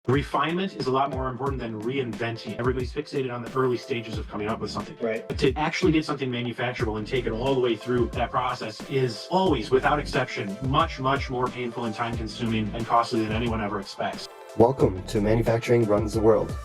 Refinement is a lot more important than reinventing. Everybody's fixated on the early stages of coming up with something. Right. But to actually get something manufacturable and take it all the way through that process is always, without exception, much more painful and time consuming and costly than anyone ever expects. Welcome to Manufacturing Runs the World,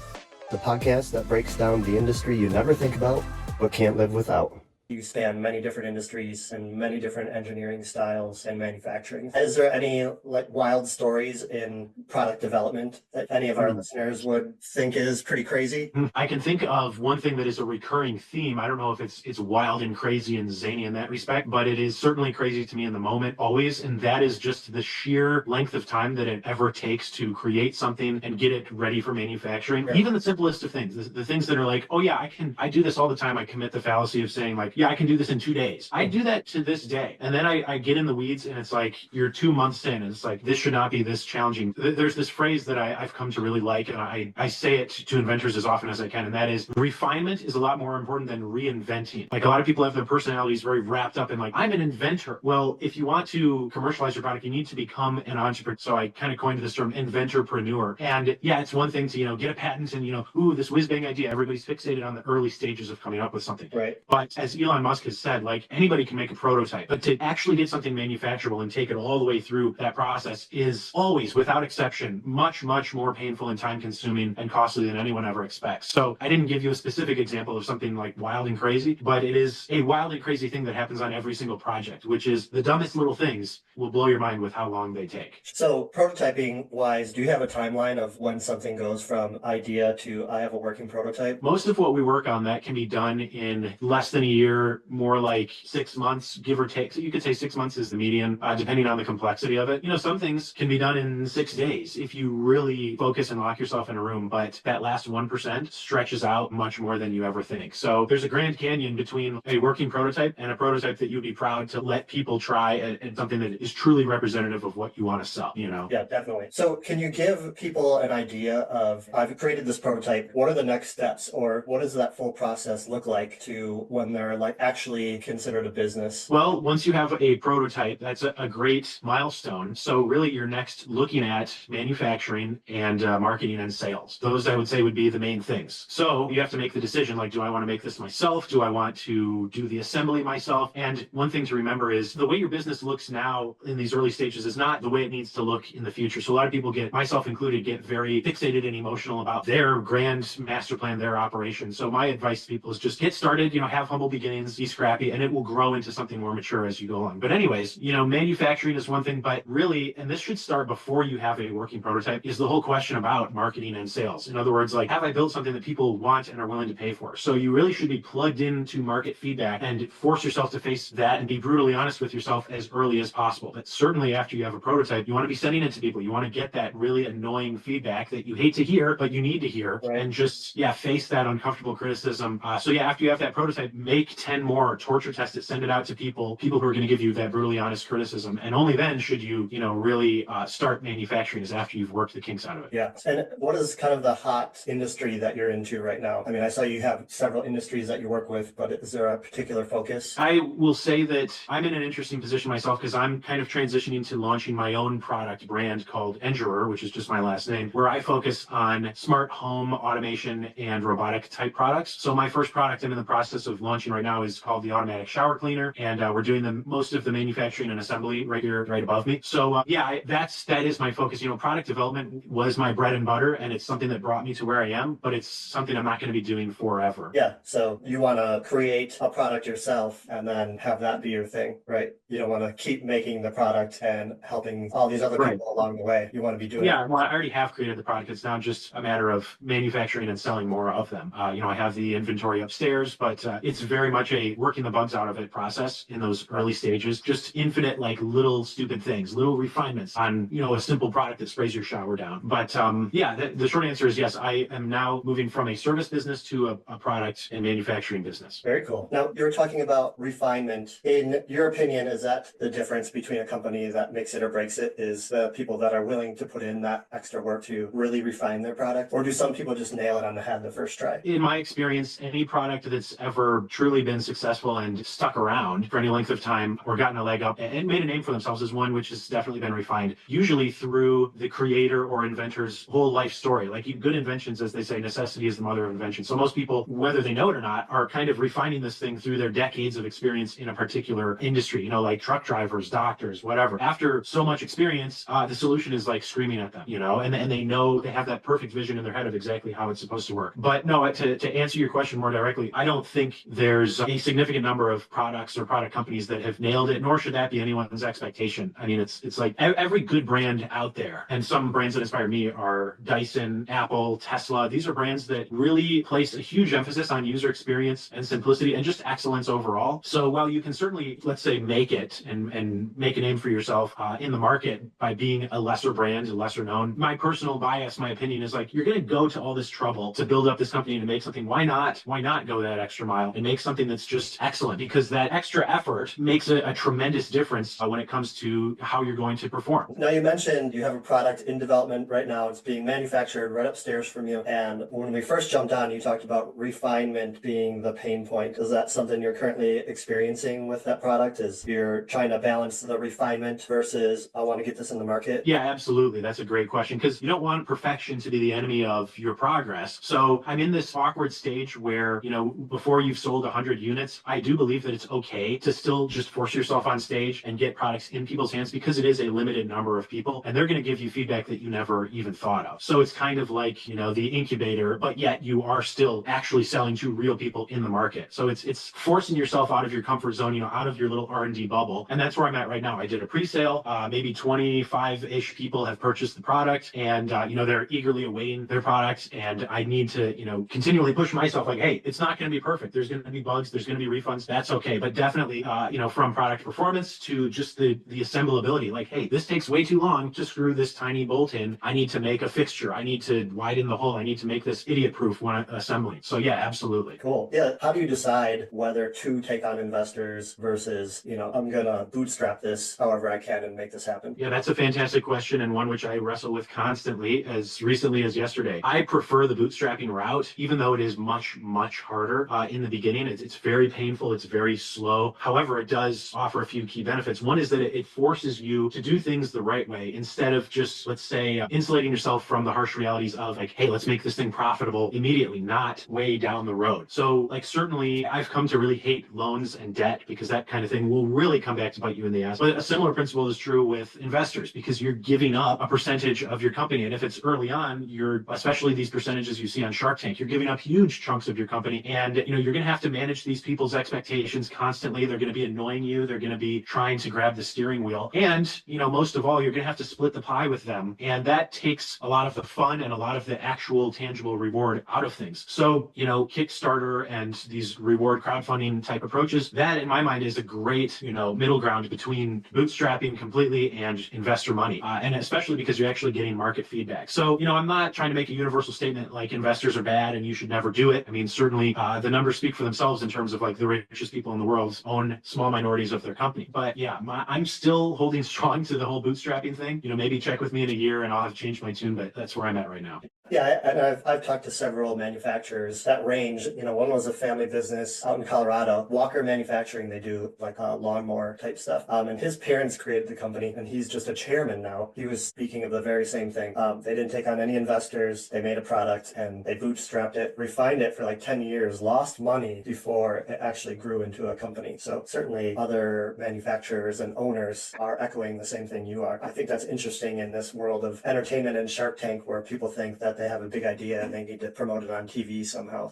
the podcast that breaks down the industry you never think about but can't live without. You span many different industries and many different engineering styles and manufacturing. Is there any wild stories in product development that any of our listeners would think is pretty crazy? I can think of one thing that is a recurring theme. I don't know if it's wild and crazy and zany in that respect, but it is certainly crazy to me in the moment always. And that is just the sheer length of time that it ever takes to create something and get it ready for manufacturing. Right. Even the simplest of things, the things that are like, oh yeah, I do this all the time. I commit the fallacy of saying like, yeah, I can do this in 2 days. I do that to this day. And then I get in the weeds and it's like, you're 2 months in and it's like, this should not be this challenging. There's this phrase that I've come to really like, and I say it to inventors as often as I can. And that is, refinement is a lot more important than reinventing. Like a lot of people have their personalities very wrapped up in like, I'm an inventor. Well, if you want to commercialize your product, you need to become an entrepreneur. So I kind of coined this term inventorpreneur. And yeah, it's one thing to, get a patent and, ooh, this whiz bang idea. Everybody's fixated on the early stages of coming up with something. Right. But as Elon Musk has said, like anybody can make a prototype, but to actually get something manufacturable and take it all the way through that process is always, without exception, much more painful and time consuming and costly than anyone ever expects. So I didn't give you a specific example of something like wild and crazy, but it is a wild and crazy thing that happens on every single project, which is the dumbest little things will blow your mind with how long they take. So prototyping wise, do you have a timeline of when something goes from idea to I have a working prototype? Most of what we work on that can be done in less than a year, more like 6 months, give or take. So you could say 6 months is the median, depending on the complexity of it. Some things can be done in 6 days if you really focus and lock yourself in a room, but that last 1% stretches out much more than you ever think. So there's a grand canyon between a working prototype and a prototype that you'd be proud to let people try and something that is truly representative of what you want to sell, Yeah, definitely. So can you give people an idea of, I've created this prototype, what are the next steps, or what does that full process look like to when they're like actually considered a business? Well, once you have a prototype, that's a great milestone. So really you're next looking at manufacturing and marketing and sales. Those I would say would be the main things. So you have to make the decision, like, do I want to make this myself? Do I want to do the assembly myself? And one thing to remember is the way your business looks now in these early stages is not the way it needs to look in the future. So a lot of people myself included, get very fixated and emotional about their grand master plan, their operation. So my advice to people is just get started, have humble beginnings, be scrappy, and it will grow into something more mature as you go along. But anyways, manufacturing is one thing, but really, and this should start before you have a working prototype, is the whole question about marketing and sales. In other words, like, have I built something that people want and are willing to pay for? So you really should be plugged into market feedback and force yourself to face that and be brutally honest with yourself as early as possible. But certainly after you have a prototype, you want to be sending it to people. You want to get that really annoying feedback that you hate to hear, but you need to hear, right, and just, face that uncomfortable criticism. So after you have that prototype, make 10 more, torture test it, send it out to people who are going to give you that brutally honest criticism. And only then should you, really start manufacturing, is after you've worked the kinks out of it. Yeah. And what is kind of the hot industry that you're into right now? I mean, I saw you have several industries that you work with, but is there a particular focus? I will say that I'm in an interesting position myself because I'm kind of transitioning to launching my own product brand called Engerer, which is just my last name, where I focus on smart home automation and robotic type products. So my first product I'm in the process of launching right now is called the Automatic Shower Cleaner, and we're doing most of the manufacturing and assembly right here, right above me. So that is my focus. Product development was my bread and butter, and it's something that brought me to where I am, but it's something I'm not going to be doing forever. Yeah. So you want to create a product yourself and then have that be your thing, right? You don't want to keep making the product and helping all these other people along the way. You want to be doing Yeah, well, I already have created the product. It's now just a matter of manufacturing and selling more of them. I have the inventory upstairs, but it's very much a working the bugs out of it process in those early stages. Just infinite, like, little stupid things, little refinements on, a simple product that sprays your shower down. But the short answer is yes, I am now moving from a service business to a product and manufacturing business. Very cool. Now, you're talking about refinement. In your opinion, is that the difference between a company that makes it or breaks it, is the people that are willing to put in that extra work to really refine their product? Or do some people just nail it on the head the first try? In my experience, any product that's ever truly been successful and stuck around for any length of time or gotten a leg up and made a name for themselves is one which has definitely been refined, usually through the creator or inventor's whole life story. Like good inventions, as they say, necessity is the mother of invention. So most people, whether they know it or not, are kind of refining this thing through their decades of experience in a particular industry, like truck drivers, doctors, whatever. After so much experience, the solution is like screaming at them, and they know they have that perfect vision in their head of exactly how it's supposed to work. But no, to answer your question more directly, I don't think there's a significant number of products or product companies that have nailed it, nor should that be anyone's expectation. I mean, it's like every good brand out there, and some brands that inspire me are Dyson, Apple, Tesla. These are brands that really place a huge emphasis on user experience and simplicity and just excellence overall. So while you can certainly, let's say, make it and make a name for yourself in the market by being a lesser brand, lesser known, my personal bias, my opinion is like, you're going to go to all this trouble to build up this company and to make something. Why not go that extra mile and make something that's just excellent? Because that extra effort makes a tremendous difference when it comes to how you're going to perform. Now, you mentioned you have a product in development right now. It's being manufactured right upstairs from you. And when we first jumped on, you talked about refinement being the pain point. Is that something you're currently experiencing with that product? Is you're trying to balance the refinement versus I want to get this in the market? Yeah, absolutely. That's a great question because you don't want perfection to be the enemy of your progress. So I'm in this awkward stage where, before you've sold 100 units, I do believe that it's okay to still just force yourself on stage and get products in people's hands because it is a limited number of people and they're going to give you feedback that you never even thought of. So it's kind of like, the incubator, but yet you are still actually selling to real people in the market. So it's forcing yourself out of your comfort zone, out of your little R&D bubble. And that's where I'm at right now. I did a pre-sale, maybe 25-ish people have purchased the product and, they're eagerly awaiting their product. And I need to, continually push myself like, hey, it's not going to be perfect. There's going to be bugs. There's going to be refunds. That's okay. But definitely, from product performance to just the assemblability, like, hey, this takes way too long to screw this tiny bolt in. I need to make a fixture. I need to widen the hole. I need to make this idiot proof when assembling. So yeah, absolutely. Cool. Yeah. How do you decide whether to take on investors versus, I'm going to bootstrap this however I can and make this happen? Yeah, that's a fantastic question and one which I wrestle with constantly as recently as yesterday. I prefer the bootstrapping route, even though it is much, much harder in the beginning. It's very painful. It's very slow. However, it does offer a few key benefits. One is that it forces you to do things the right way instead of just, let's say, insulating yourself from the harsh realities of like, hey, let's make this thing profitable immediately, not way down the road. So certainly I've come to really hate loans and debt because that kind of thing will really come back to bite you in the ass. But a similar principle is true with investors because you're giving up a percentage of your company. And if it's early on, especially these percentages you see on Shark Tank, you're giving up huge chunks of your company. And, you're going to have to manage these people's expectations constantly. They're going to be annoying you. They're going to be trying to grab the steering wheel. And, most of all, you're going to have to split the pie with them. And that takes a lot of the fun and a lot of the actual tangible reward out of things. So, Kickstarter and these reward crowdfunding type approaches, that in my mind is a great, middle ground between bootstrapping completely and investor money. And especially because you're actually getting market feedback. So, I'm not trying to make a universal statement like investors are bad and you should never do it. I mean, certainly the numbers speak for themselves in terms of like the richest people in the world own small minorities of their company. But yeah, I'm still holding strong to the whole bootstrapping thing. Maybe check with me in a year and I'll have changed my tune, but that's where I'm at right now. Yeah, and I've talked to several manufacturers that range. One was a family business out in Colorado, Walker Manufacturing. They do like lawnmower type stuff. And his parents created the company, and he's just a chairman now. He was speaking of the very same thing. They didn't take on any investors. They made a product and they bootstrapped it, refined it for like 10 years, lost money before it actually grew into a company. So certainly other manufacturers and owners are echoing the same thing you are. I think that's interesting in this world of entertainment and Shark Tank where people think that they have a big idea and they need to promote it on TV somehow.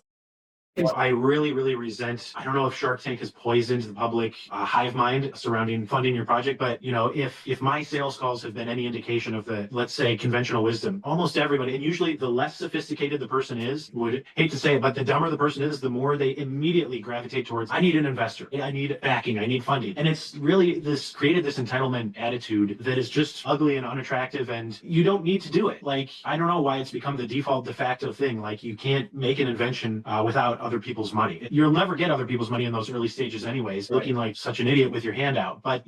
I really, really resent, I don't know if Shark Tank has poisoned the public hive mind surrounding funding your project, but if my sales calls have been any indication of the, let's say, conventional wisdom, almost everybody, and usually the less sophisticated the person is, would hate to say it, but the dumber the person is, the more they immediately gravitate towards, I need an investor, I need backing, I need funding. And it's really created this entitlement attitude that is just ugly and unattractive, and you don't need to do it. Like, I don't know why it's become the default de facto thing. Like, you can't make an invention without other people's money. You'll never get other people's money in those early stages anyways, looking like such an idiot with your hand out. But,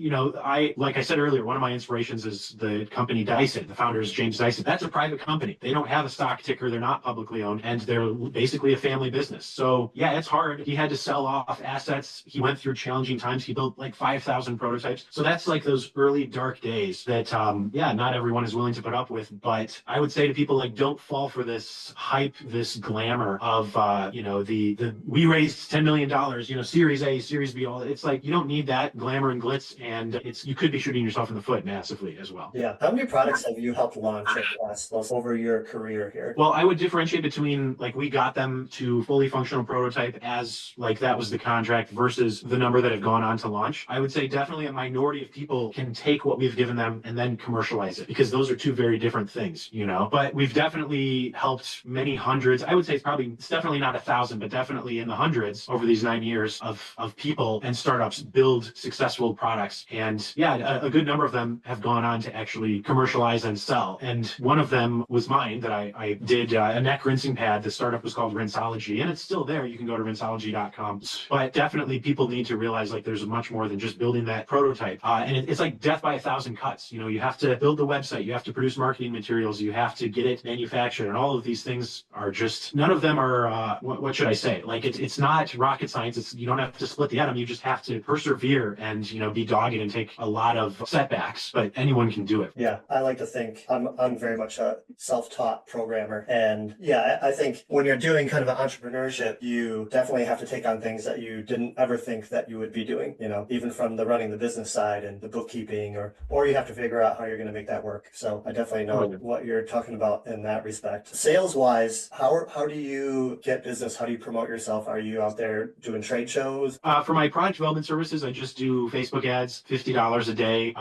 like I said earlier, one of my inspirations is the company Dyson. The founder is James Dyson. That's a private company. They don't have a stock ticker. They're not publicly owned, and they're basically a family business. So yeah, it's hard. He had to sell off assets. He went through challenging times. He built like 5,000 prototypes. So that's like those early dark days that, not everyone is willing to put up with. But I would say to people, like, don't fall for this hype, this glamour of, we raised $10 million, Series A, Series B, all. It's like, you don't need that glamour and glitz, and you could be shooting yourself in the foot massively as well. Yeah. How many products have you helped launch over your career here? Well, I would differentiate between, like, we got them to fully functional prototype as, like, that was the contract versus the number that have gone on to launch. I would say definitely a minority of people can take what we've given them and then commercialize it, because those are two very different things, But we've definitely helped many hundreds. I would say it's definitely not 1,000, but definitely in the hundreds over these 9 years of people and startups build successful products. And yeah, a good number of them have gone on to actually commercialize and sell. And one of them was mine that I did a neck rinsing pad. The startup was called Rinsology, and it's still there. You can go to rinsology.com. But definitely people need to realize, like, there's much more than just building that prototype. And it's like death by 1,000 cuts. You have to build the website, you have to produce marketing materials, you have to get it manufactured, and all of these things are just, none of them are, what should I say? Like, it's not rocket science. You don't have to split the atom. You just have to persevere and, be dogged and take a lot of setbacks, but anyone can do it. Yeah. I like to think I'm very much a self-taught programmer. And yeah, I think when you're doing kind of an entrepreneurship, you definitely have to take on things that you didn't ever think that you would be doing, even from the running the business side and the bookkeeping, or you have to figure out how you're going to make that work. So I definitely know what you're talking about in that respect. Sales wise, how do you get business? How do you promote yourself? Are you out there doing trade shows? For my product development services, I just do Facebook ads, $50 a day,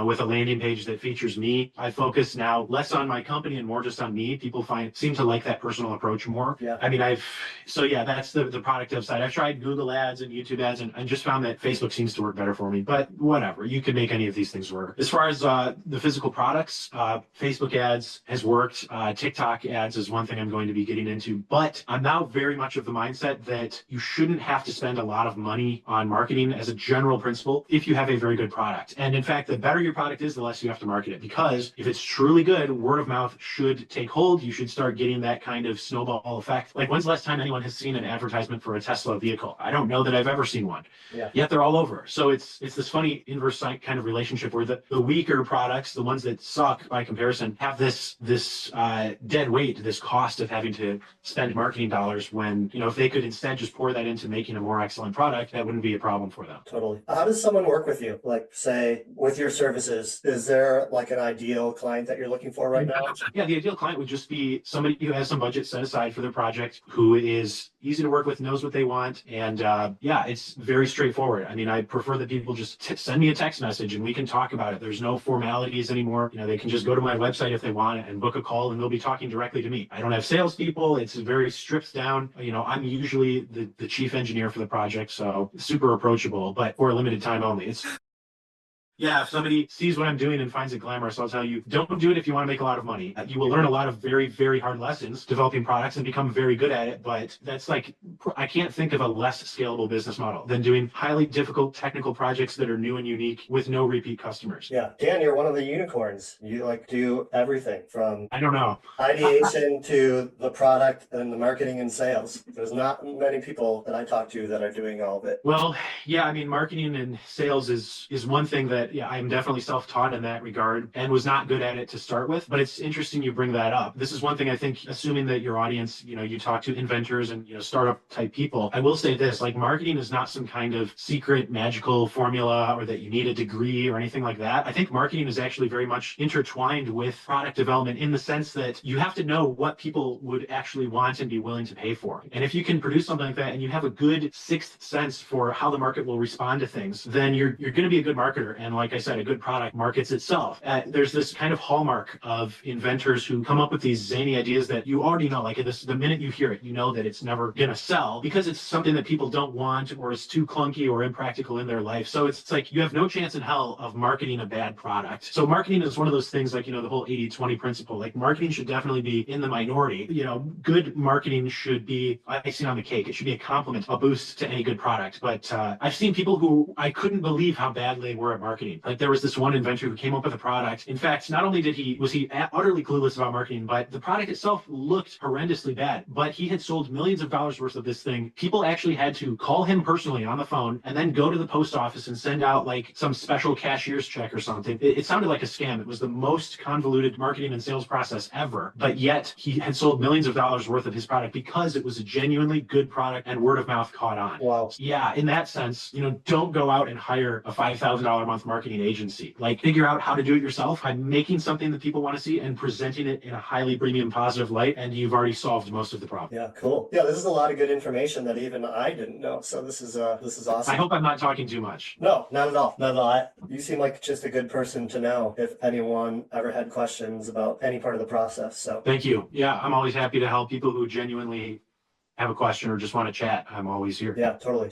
with a landing page that features me. I focus now less on my company and more just on me. People seem to like that personal approach more. Yeah. I mean, that's the product dev side. I've tried Google ads and YouTube ads and just found that Facebook seems to work better for me, but whatever, you can make any of these things work. As far as the physical products, Facebook ads has worked. TikTok ads is one thing I'm going to be getting into, but I'm now very much of the mindset that you shouldn't have to spend a lot of money on marketing as a general principle if you have a very good product. And in fact, the better your product is, the less you have to market it, because if it's truly good, word of mouth should take hold. You should start getting that kind of snowball effect. Like, when's the last time anyone has seen an advertisement for a Tesla vehicle? I don't know that I've ever seen one. Yeah. Yet they're all over. So it's this funny inverse kind of relationship where the weaker products, the ones that suck by comparison, have this dead weight, this cost of having to spend marketing dollars, when, if they could instead just pour that into making a more excellent product, that wouldn't be a problem for them. Totally. How does someone work with you? Like, say, with your services, is there like an ideal client that you're looking for right now? Yeah, the ideal client would just be somebody who has some budget set aside for their project, who is easy to work with, knows what they want, and it's very straightforward. I mean, I prefer that people just send me a text message and we can talk about it. There's no formalities anymore. They can just go to my website if they want and book a call, and they'll be talking directly to me. I don't have salespeople. It's very stripped down. I'm usually the chief engineer for the project, so super approachable, but for a limited time only. Yeah, if somebody sees what I'm doing and finds it glamorous, I'll tell you, don't do it if you want to make a lot of money. You will learn a lot of very, very hard lessons developing products and become very good at it. But that's like, I can't think of a less scalable business model than doing highly difficult technical projects that are new and unique with no repeat customers. Yeah. Dan, you're one of the unicorns. You do everything from I don't know. ideation to the product and the marketing and sales. There's not many people that I talk to that are doing all of it. Well, yeah, I mean, marketing and sales is one thing that, I'm definitely self-taught in that regard and was not good at it to start with. But it's interesting you bring that up. This is one thing I think, assuming that your audience, you talk to inventors and, startup type people. I will say this, like, marketing is not some kind of secret magical formula or that you need a degree or anything like that. I think marketing is actually very much intertwined with product development, in the sense that you have to know what people would actually want and be willing to pay for. And if you can produce something like that and you have a good sixth sense for how the market will respond to things, then you're going to be a good marketer. And like I said, a good product markets itself. There's this kind of hallmark of inventors who come up with these zany ideas that you already know, like the minute you hear it, you know that it's never going to sell because it's something that people don't want or is too clunky or impractical in their life. So it's like you have no chance in hell of marketing a bad product. So marketing is one of those things like, the whole 80-20 principle. Like marketing should definitely be in the minority. Good marketing should be icing on the cake. It should be a compliment, a boost to any good product. But I've seen people who I couldn't believe how bad they were at marketing. Like there was this one inventor who came up with a product. In fact, not only was he utterly clueless about marketing, but the product itself looked horrendously bad. But he had sold millions of dollars worth of this thing. People actually had to call him personally on the phone and then go to the post office and send out like some special cashier's check or something. It sounded like a scam. It was the most convoluted marketing and sales process ever. But yet he had sold millions of dollars worth of his product because it was a genuinely good product and word of mouth caught on. Wow. Yeah, in that sense, don't go out and hire a $5,000 a month marketing agency. Like figure out how to do it yourself by making something that people want to see and presenting it in a highly premium positive light, and you've already solved most of the problem. Yeah, cool. Yeah, this is a lot of good information that even I didn't know. So this is awesome. I hope I'm not talking too much. No, not at all. Not at all. You seem like just a good person to know if anyone ever had questions about any part of the process. So thank you. Yeah, I'm always happy to help people who genuinely have a question or just want to chat. I'm always here. Yeah, totally.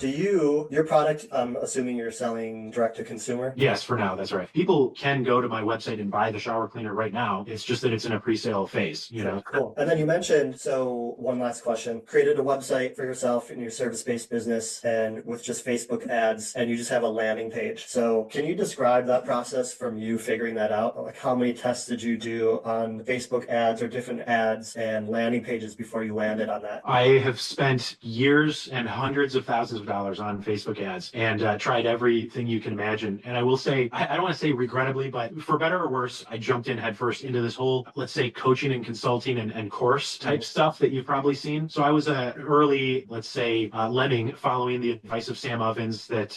Your product, I'm assuming you're selling direct to consumer? Yes, for now, that's right. People can go to my website and buy the shower cleaner right now. It's just that it's in a pre-sale phase, Cool. And then you mentioned, so one last question, created a website for yourself in your service-based business and with just Facebook ads, and you just have a landing page. So can you describe that process from you figuring that out? Like how many tests did you do on Facebook ads or different ads and landing pages before you landed on that? I have spent years and hundreds of thousands of dollars on Facebook ads and tried everything you can imagine. And I will say, I don't want to say regrettably, but for better or worse, I jumped in headfirst into this whole, let's say, coaching and consulting and course type stuff that you've probably seen. So I was an early, let's say, lemming following the advice of Sam Ovens that,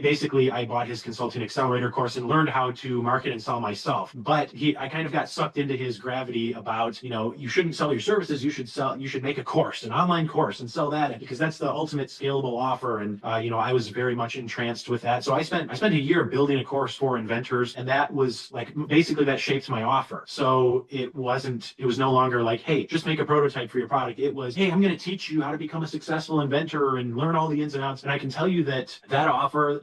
basically I bought his consulting accelerator course and learned how to market and sell myself. But I kind of got sucked into his gravity about, you shouldn't sell your services, you should make a course, an online course and sell that because that's the ultimate scalable offer. And, I was very much entranced with that. So I spent a year building a course for inventors, and that was like, basically that shaped my offer. So it was no longer like, hey, just make a prototype for your product. It was, hey, I'm going to teach you how to become a successful inventor and learn all the ins and outs. And I can tell you that offer,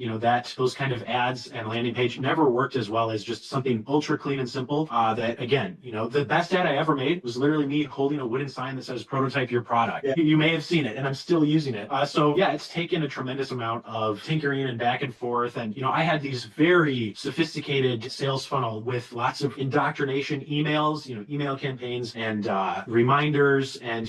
those kind of ads and landing page never worked as well as just something ultra clean and simple. That again, the best ad I ever made was literally me holding a wooden sign that says prototype your product. Yeah. You may have seen it, and I'm still using it. So yeah, it's taken a tremendous amount of tinkering and back and forth. And, I had these very sophisticated sales funnel with lots of indoctrination emails, email campaigns and reminders and,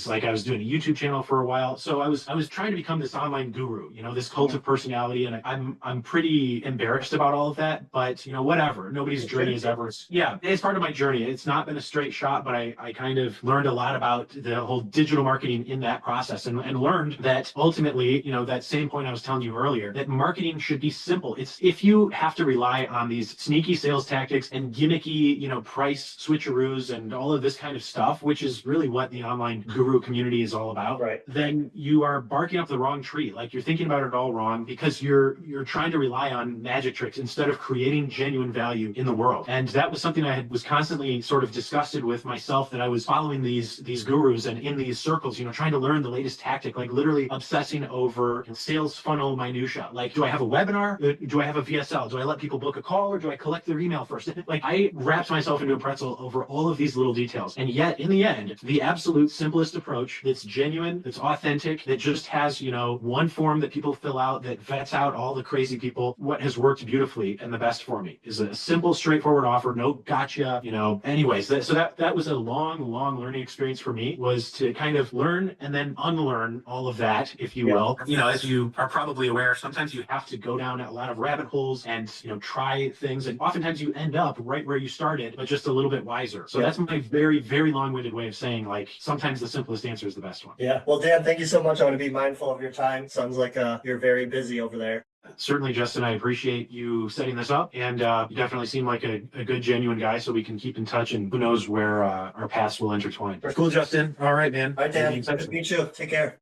like I was doing a YouTube channel for a while. So I was trying to become this online guru, this cult of personality. And I'm pretty embarrassed about all of that, but whatever. Nobody's journey is ever, it's part of my journey. It's not been a straight shot, but I kind of learned a lot about the whole digital marketing in that process and learned that ultimately, that same point I was telling you earlier, that marketing should be simple. It's if you have to rely on these sneaky sales tactics and gimmicky, price switcheroos and all of this kind of stuff, which is really what the online guru community is all about, right, then you are barking up the wrong tree. Like you're thinking about it all wrong because you're trying to rely on magic tricks instead of creating genuine value in the world. And that was something I was constantly sort of disgusted with myself, that I was following these gurus and in these circles, trying to learn the latest tactic, like literally obsessing over sales funnel minutia. Like, do I have a webinar? Do I have a VSL? Do I let people book a call or do I collect their email first? Like I wrapped myself into a pretzel over all of these little details. And yet in the end, the absolute simplest approach that's genuine, that's authentic, that just has, one form that people fill out that vets out all the crazy people, what has worked beautifully and the best for me is a simple, straightforward offer, no gotcha, anyways. So that was a long learning experience for me, was to kind of learn and then unlearn all of that, if you will. As you are probably aware, sometimes you have to go down a lot of rabbit holes and, try things. And oftentimes you end up right where you started, but just a little bit wiser. So that's my very, very long-winded way of saying, like, sometimes the simplest answer is the best one. Yeah. Well, Dan, thank you so much. I want to be mindful of your time. Sounds like you're very busy over there. Certainly, Justin, I appreciate you setting this up, and you definitely seem like a good, genuine guy, so we can keep in touch, and who knows where our paths will intertwine. Cool, Justin. All right, man. All right, Dan. Good to meet you. Take care.